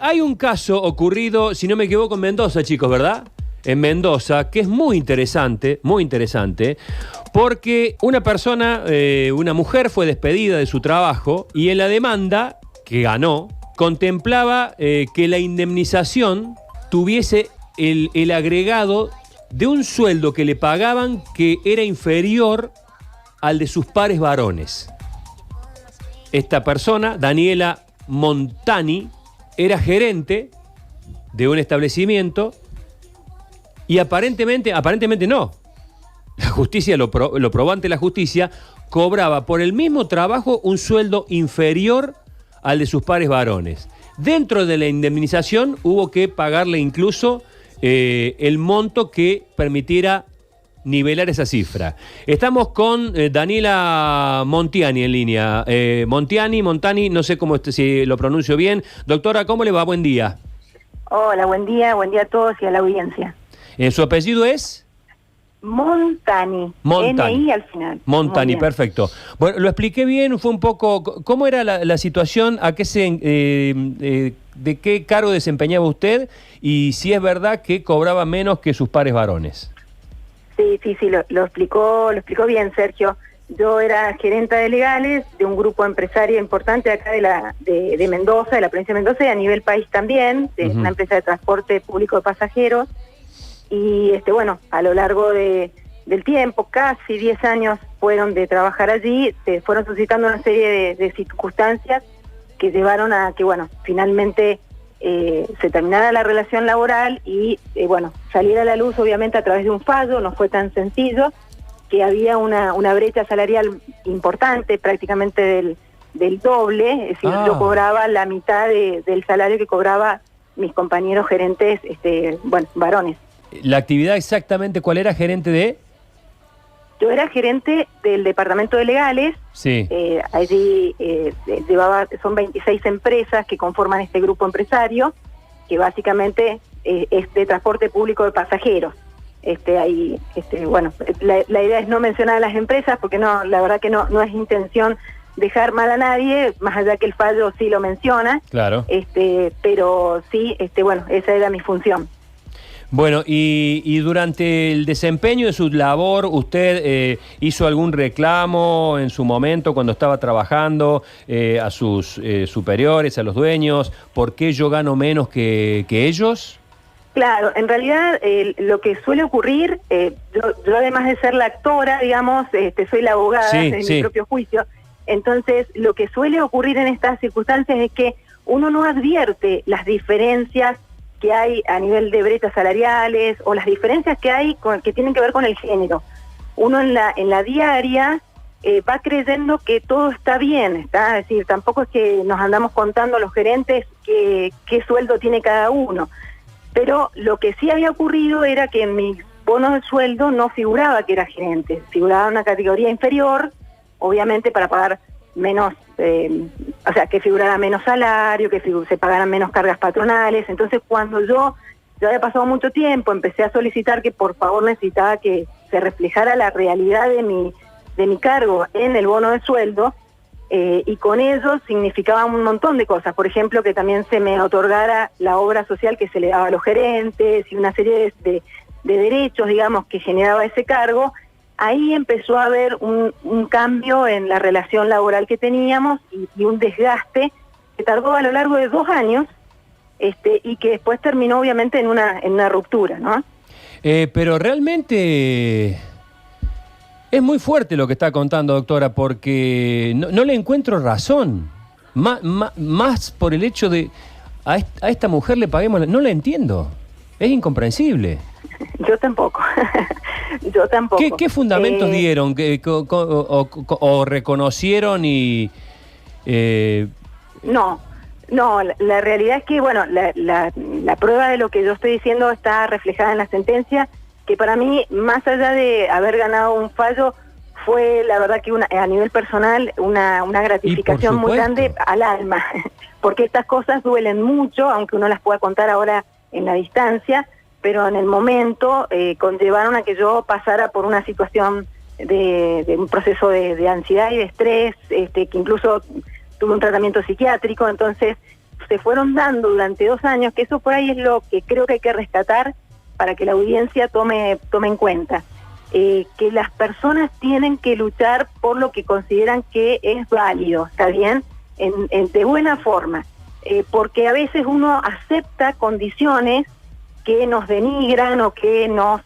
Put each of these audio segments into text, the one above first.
Hay un caso ocurrido, si no me equivoco, en Mendoza, chicos, ¿verdad? En Mendoza, que es muy interesante, porque una persona, una mujer fue despedida de su trabajo y en la demanda que ganó, contemplaba que la indemnización tuviese el agregado de un sueldo que le pagaban que era inferior al de sus pares varones. Esta persona, Daniela Montani, era gerente de un establecimiento y aparentemente no. La justicia lo probó ante la justicia, cobraba por el mismo trabajo un sueldo inferior al de sus pares varones. Dentro de la indemnización hubo que pagarle incluso el monto que permitiera nivelar esa cifra. Estamos con Daniela Montani en línea. Montani, no sé si lo pronuncio bien. Doctora, ¿cómo le va? Buen día. Hola, buen día a todos y a la audiencia. ¿Su apellido es? Montani. N-I al final. Montani, perfecto. Bueno, lo expliqué bien, fue un poco... ¿Cómo era la situación? ¿A qué de qué cargo desempeñaba usted? Y si es verdad que cobraba menos que sus pares varones. Sí, lo explicó bien, Sergio. Yo era gerenta de legales de un grupo empresario importante acá de Mendoza, de la provincia de Mendoza, y a nivel país también, de una empresa de transporte público de pasajeros. Y bueno, a lo largo del tiempo, casi 10 años fueron de trabajar allí, se fueron suscitando una serie de circunstancias que llevaron a que, bueno, finalmente se terminara la relación laboral y, saliera a la luz, obviamente, a través de un fallo. No fue tan sencillo, que había una brecha salarial importante, prácticamente del doble, es decir, yo cobraba la mitad del salario que cobraba mis compañeros gerentes, varones. ¿La actividad exactamente cuál era? ¿Gerente de...? Yo era gerente del departamento de legales. Sí. Allí son 26 empresas que conforman este grupo empresario, que básicamente es de transporte público de pasajeros. La idea es no mencionar a las empresas, porque no, la verdad que no es intención dejar mal a nadie, más allá que el fallo sí lo menciona. Claro. Pero sí, esa era mi función. Bueno, y durante el desempeño de su labor, ¿usted hizo algún reclamo en su momento cuando estaba trabajando a sus superiores, a los dueños? ¿Por qué yo gano menos que ellos? Claro, en realidad lo que suele ocurrir, yo además de ser la actora, digamos, soy la abogada de mi propio juicio. Entonces, lo que suele ocurrir en estas circunstancias es que uno no advierte las diferencias que hay a nivel de brechas salariales o las diferencias que hay que tienen que ver con el género. Uno en la diaria va creyendo que todo está bien, es decir, tampoco es que nos andamos contando a los gerentes qué sueldo tiene cada uno. Pero lo que sí había ocurrido era que en mi bono de sueldo no figuraba que era gerente, figuraba una categoría inferior, obviamente para pagar menos, que figurara menos salario, que se pagaran menos cargas patronales. Entonces, cuando yo había pasado mucho tiempo, empecé a solicitar que por favor necesitaba que se reflejara la realidad de mi cargo en el bono de sueldo, y con ello significaba un montón de cosas. Por ejemplo, que también se me otorgara la obra social que se le daba a los gerentes y una serie de derechos, digamos, que generaba ese cargo. Ahí empezó a haber un cambio en la relación laboral que teníamos y un desgaste que tardó a lo largo de 2 años, y que después terminó obviamente en una ruptura, ¿no? Pero realmente es muy fuerte lo que está contando, doctora, porque no le encuentro razón. Más por el hecho de a esta mujer le paguemos... No la entiendo. Es incomprensible. Yo tampoco. ¿Qué fundamentos dieron o reconocieron y...? No, la realidad es que, la prueba de lo que yo estoy diciendo está reflejada en la sentencia, que para mí, más allá de haber ganado un fallo, fue la verdad que a nivel personal una gratificación muy grande al alma, porque estas cosas duelen mucho, aunque uno las pueda contar ahora en la distancia, pero en el momento conllevaron a que yo pasara por una situación de un proceso de ansiedad y de estrés, que incluso tuve un tratamiento psiquiátrico. Entonces se fueron dando durante 2 años, que eso por ahí es lo que creo que hay que rescatar para que la audiencia tome en cuenta. Que las personas tienen que luchar por lo que consideran que es válido, ¿está bien? De buena forma, porque a veces uno acepta condiciones que nos denigran o que nos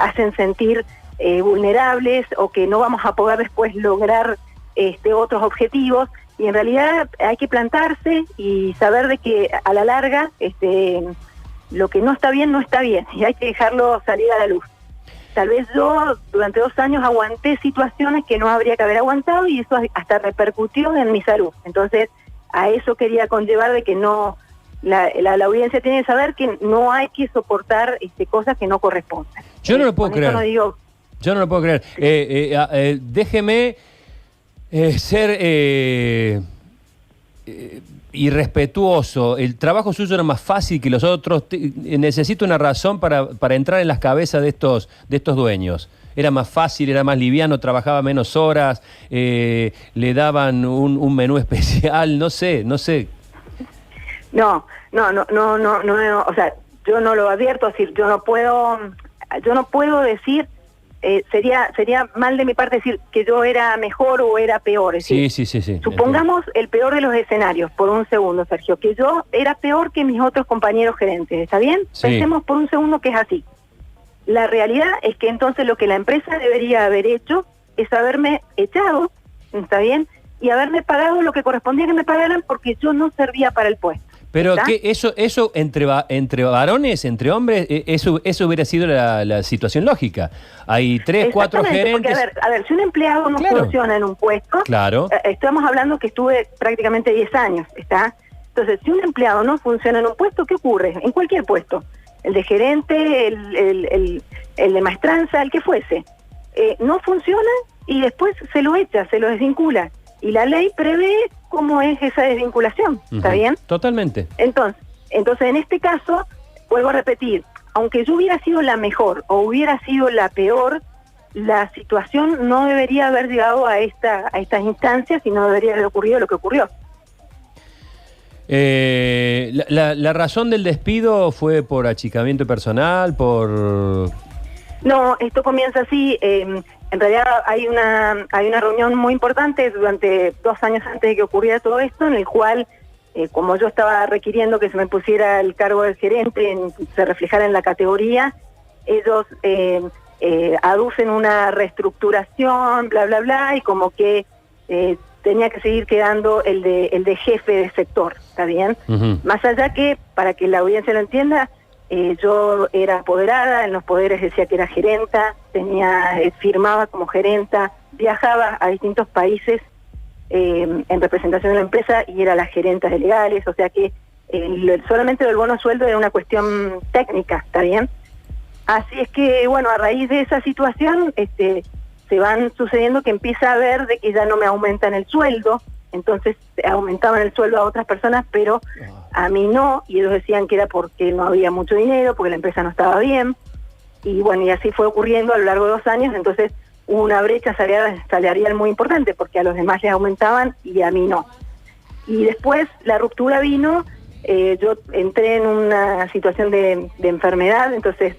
hacen sentir vulnerables o que no vamos a poder después lograr otros objetivos, y en realidad hay que plantarse y saber de que a la larga lo que no está bien y hay que dejarlo salir a la luz. Tal vez yo durante 2 años aguanté situaciones que no habría que haber aguantado y eso hasta repercutió en mi salud. Entonces a eso quería conllevar de que no, la audiencia tiene que saber que no hay que soportar cosas que no corresponden. Yo no lo puedo creer. Yo no lo puedo creer. Déjeme ser irrespetuoso. El trabajo suyo era más fácil que los otros. Necesito una razón para entrar en las cabezas de estos dueños. Era más fácil, era más liviano, trabajaba menos horas, le daban un menú especial, no sé. No, o sea, yo no lo advierto, es decir, yo no puedo decir, sería mal de mi parte decir que yo era mejor o era peor. Es decir, sí. Supongamos el peor de los escenarios, por un segundo, Sergio, que yo era peor que mis otros compañeros gerentes, ¿está bien? Sí. Pensemos por un segundo que es así. La realidad es que entonces lo que la empresa debería haber hecho es haberme echado, ¿está bien? Y haberme pagado lo que correspondía que me pagaran porque yo no servía para el puesto. Pero que eso entre varones, entre hombres, eso hubiera sido la situación lógica. Hay 3, 4 gerentes. Porque, a ver, si un empleado no funciona en un puesto, estamos hablando que estuve prácticamente 10 años, ¿está? Entonces, si un empleado no funciona en un puesto, ¿qué ocurre? En cualquier puesto. El de gerente, el de maestranza, el que fuese. No funciona y después se lo echa, se lo desvincula. Y la ley prevé cómo es esa desvinculación, ¿está bien? Totalmente. Entonces, en este caso, vuelvo a repetir, aunque yo hubiera sido la mejor o hubiera sido la peor, la situación no debería haber llegado a estas instancias y no debería haber ocurrido lo que ocurrió. ¿La razón del despido fue por achicamiento personal, por...? No, esto comienza así. En realidad hay una reunión muy importante durante 2 años antes de que ocurriera todo esto, en el cual, como yo estaba requiriendo que se me pusiera el cargo del gerente, se reflejara en la categoría, ellos aducen una reestructuración, bla, bla, bla, y como que tenía que seguir quedando el de jefe de sector, ¿está bien? Más allá que, para que la audiencia lo entienda, yo era apoderada, en los poderes decía que era gerenta, firmaba como gerenta, viajaba a distintos países en representación de la empresa y era la gerenta de legales, o sea que solamente el bono sueldo era una cuestión técnica, ¿está bien? Así es que, bueno, a raíz de esa situación se van sucediendo que empieza a ver de que ya no me aumentan el sueldo, entonces aumentaban el sueldo a otras personas, pero a mí no, y ellos decían que era porque no había mucho dinero, porque la empresa no estaba bien, y bueno, y así fue ocurriendo a lo largo de 2 años, entonces hubo una brecha salarial muy importante, porque a los demás les aumentaban y a mí no. Y después la ruptura vino, yo entré en una situación de enfermedad, entonces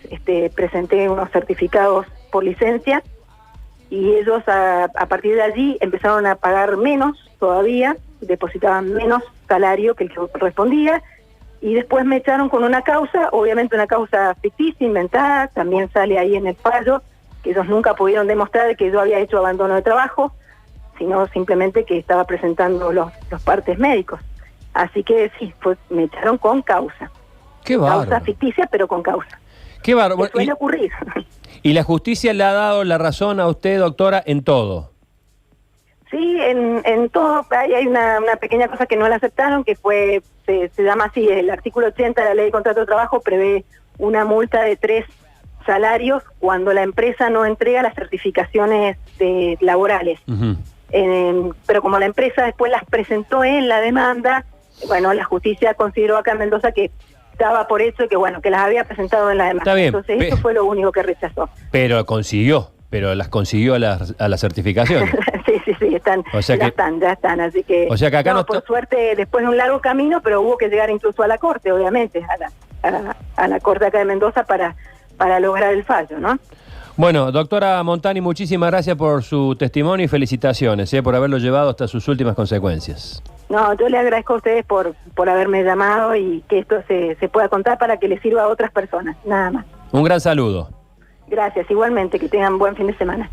presenté unos certificados por licencia, y ellos a partir de allí empezaron a pagar menos todavía, depositaban menos salario que el que correspondía, y después me echaron con una causa, obviamente una causa ficticia, inventada, también sale ahí en el fallo, que ellos nunca pudieron demostrar que yo había hecho abandono de trabajo, sino simplemente que estaba presentando los partes médicos. Así que sí, me echaron con causa. Qué bárbaro. Causa ficticia, pero con causa. Qué bárbaro. Suele ocurrir. ¿Y la justicia le ha dado la razón a usted, doctora, en todo? Sí, en todo. Hay una pequeña cosa que no la aceptaron, que se llama así, el artículo 80 de la Ley de Contrato de Trabajo prevé una multa de 3 salarios cuando la empresa no entrega las certificaciones laborales. Pero como la empresa después las presentó en la demanda, bueno, la justicia consideró acá en Mendoza que daba por hecho que, bueno, que las había presentado en la demanda. Está bien. Entonces eso fue lo único que rechazó. Pero consiguió. pero las consiguió a la certificación. Sí, están, o sea ya están, así que... O sea que acá no por suerte, después de un largo camino, pero hubo que llegar incluso a la Corte, obviamente, a la Corte acá de Mendoza para lograr el fallo, ¿no? Bueno, doctora Montani, muchísimas gracias por su testimonio y felicitaciones por haberlo llevado hasta sus últimas consecuencias. No, yo le agradezco a ustedes por haberme llamado y que esto se pueda contar para que le sirva a otras personas, nada más. Un gran saludo. Gracias, igualmente, que tengan buen fin de semana.